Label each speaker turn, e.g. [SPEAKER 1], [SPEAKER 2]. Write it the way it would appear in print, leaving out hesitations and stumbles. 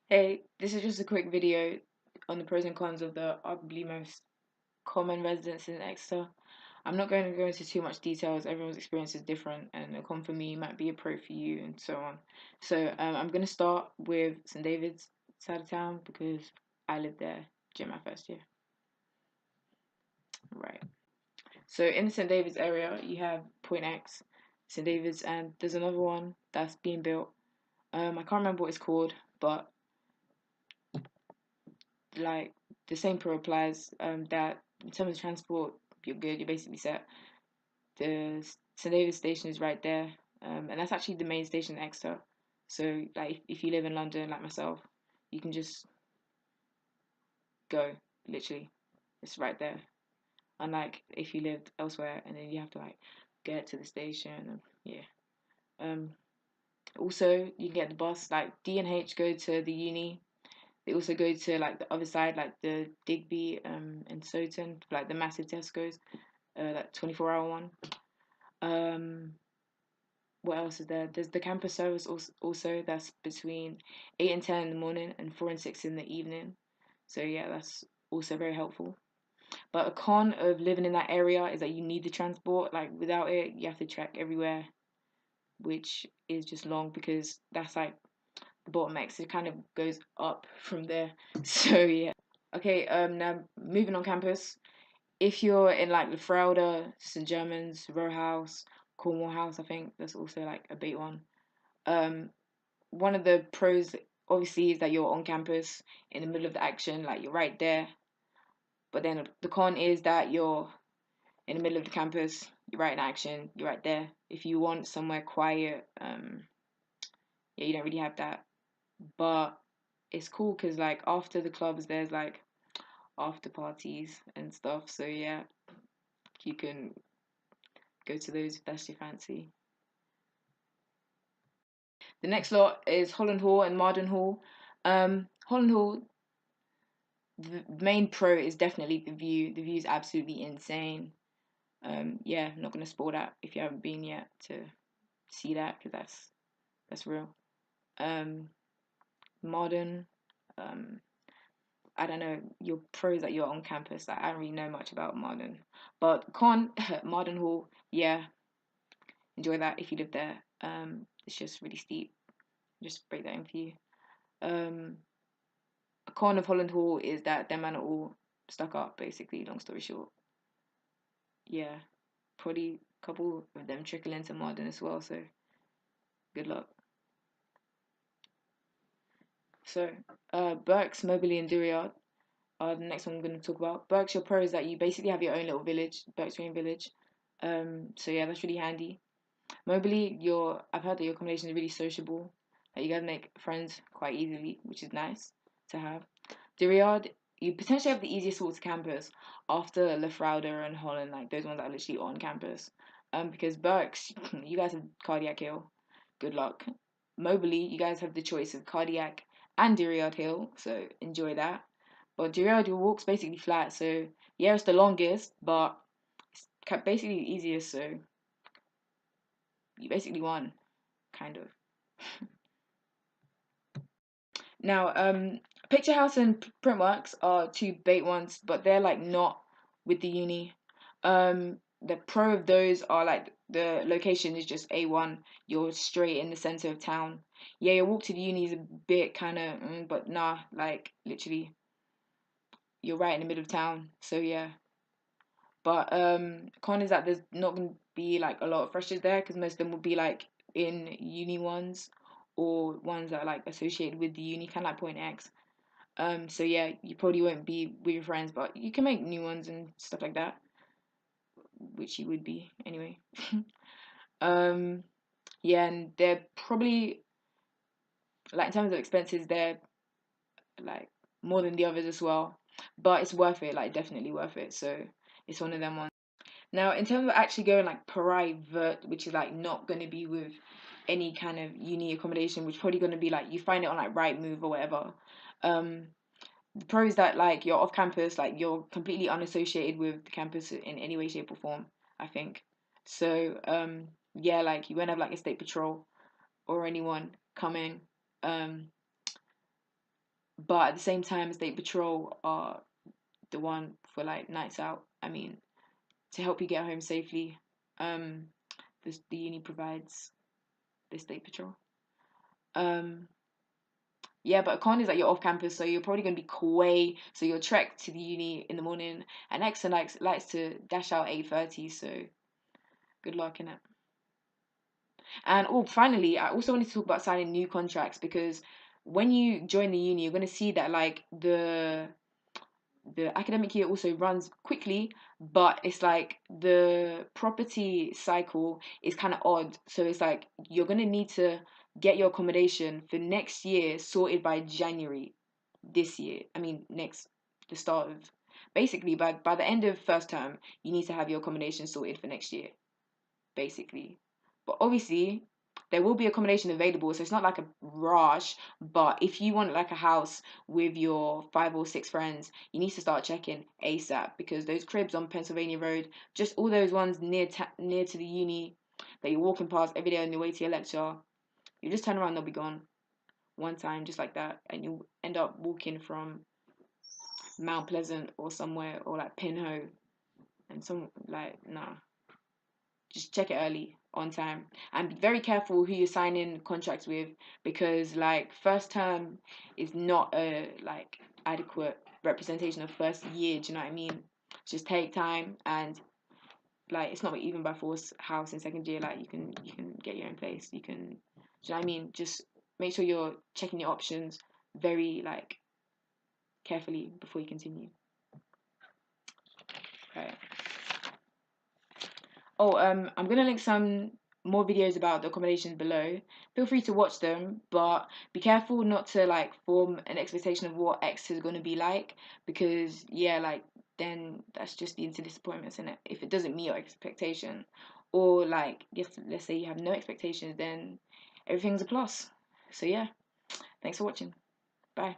[SPEAKER 1] Hey, this is just a quick video on the pros and cons of the arguably most common residence in Exeter. I'm not going to go into too much details. Everyone's experience is different, and a con for me might be a pro for you, and so on. I'm going to start with St David's side of town because I lived there during my first year. Right. So in the St David's area, you have Point X, St David's, and there's another one that's being built. I can't remember what it's called, but like the same pro applies. That in terms of transport, you're good. You're basically set. The St David's station is right there, and that's actually the main station in Exeter. So like if you live in London like myself, you can just go literally. It's right there. Unlike if you lived elsewhere and then you have to like get to the station. And, yeah. Um. Also, you can get the bus. Like D and H go to the uni. They also go to like the other side, like the Digby and Soton, like the massive Tesco's, that 24-hour one. Um, what else is there? There's the campus service also that's between 8 and 10 in the morning and 4 and 6 in the evening. So yeah, that's also very helpful. But a con of living in that area is that you need the transport. Like without it, you have to trek everywhere, which is just long because that's like the bottlenecks. It kind of goes up from there. So yeah. Okay, now moving on campus. If you're in like the Frauda, St. Germans, Row House, Cornwall House, I think that's also like a big one. Um, one of the pros obviously is that you're on campus in the middle of the action, like you're right there. But then the con is that you're in the middle of the campus, you're right in action, you're right there. If you want somewhere quiet, yeah, you don't really have that. But it's cool because like after the clubs, there's like after parties and stuff. So yeah, you can go to those if that's your fancy. The next lot is Holland Hall and Marden Hall. Holland Hall, the main pro is definitely the view. The view is absolutely insane. Yeah, I'm not gonna spoil that if you haven't been yet to see that because that's real. Um, Marden, um, I don't know. Your pros that you're on campus. Like, I don't really know much about Marden, but con Marden Hall, yeah, enjoy that if you live there. It's just really steep. Just break that in for you. Um, a con of Holland Hall is that them man are all stuck up, basically, long story short. Yeah, probably a couple of them trickle into modern as well, so good luck. So, Berks, Moberly, and Duriard are the next one I'm going to talk about. Berks, your pro is that you basically have your own little village, Berks Green Village. So yeah, that's really handy. Moberly, I've heard that your accommodation is really sociable. Like you guys make friends quite easily, which is nice to have. Duriard, you potentially have the easiest walk to campus after Lefrauda and Holland, like those ones that are literally on campus. Because Berks, you guys have Cardiac Hill. Good luck. Moberly, you guys have the choice of Cardiac and Duriard Hill, so enjoy that. But Duriard, your walk's basically flat, so yeah, it's the longest, but it's basically the easiest, so you basically won, kind of. Now, Picture House and Printworks are two bait ones, but they're like not with the uni. The pro of those are like the location is just A1. You're straight in the center of town. Yeah, your walk to the uni is a bit kind of, but nah, like literally, you're right in the middle of town. So yeah. But con is that there's not gonna be like a lot of freshers there because most of them will be like in uni ones or ones that are like associated with the uni, kind of like Point X. So yeah, you probably won't be with your friends, but you can make new ones and stuff like that, which you would be anyway. um, yeah, and they're probably like in terms of expenses, they're like more than the others as well, but it's worth it, like definitely worth it. So it's one of them ones. Now, in terms of actually going like private, which is like not going to be with any kind of uni accommodation, which is probably going to be like you find it on like Rightmove or whatever. Um, the pro is that like you're off campus, like you're completely unassociated with the campus in any way, shape, or form. I think so. Yeah, like you won't have like a state patrol or anyone coming. Um, but at the same time, state patrol are the one for like nights out. I mean, to help you get home safely. Um, the uni provides the state patrol. Um, yeah, but con is that you're off campus, so you're probably gonna be away. So you'll trek to the uni in the morning, and Exeter likes to dash out 8:30. So good luck in it. And oh, finally, I also wanted to talk about signing new contracts because when you join the uni, you're gonna see that like the academic year also runs quickly, but it's like the property cycle is kind of odd. So it's like you're gonna need to get your accommodation for next year sorted by January this year. I mean, the start of basically by the end of first term, you need to have your accommodation sorted for next year, basically. But obviously, there will be accommodation available, so it's not like a rush. But if you want like a house with your 5 or 6 friends, you need to start checking ASAP because those cribs on Pennsylvania Road, just all those ones near to the uni that you're walking past every day on your way to your lecture, you just turn around, they'll be gone one time, just like that, and you end up walking from Mount Pleasant or somewhere or like Pinho, and some like nah. Just check it early on time and be very careful who you're signing contracts with because like first term is not a like adequate representation of first year. Do you know what I mean? Just take time and like it's not even by force house in second year. Like you can get your own place. You can. Do you know what I mean? Just make sure you're checking your options very like carefully before you continue. Right. Oh, I'm gonna link some more videos about the accommodations below. Feel free to watch them, but be careful not to like form an expectation of what X is gonna be like, because yeah, like then that's just leading to disappointments in it if it doesn't meet your expectation, or like let's say you have no expectations, then everything's a plus. So yeah, thanks for watching. Bye.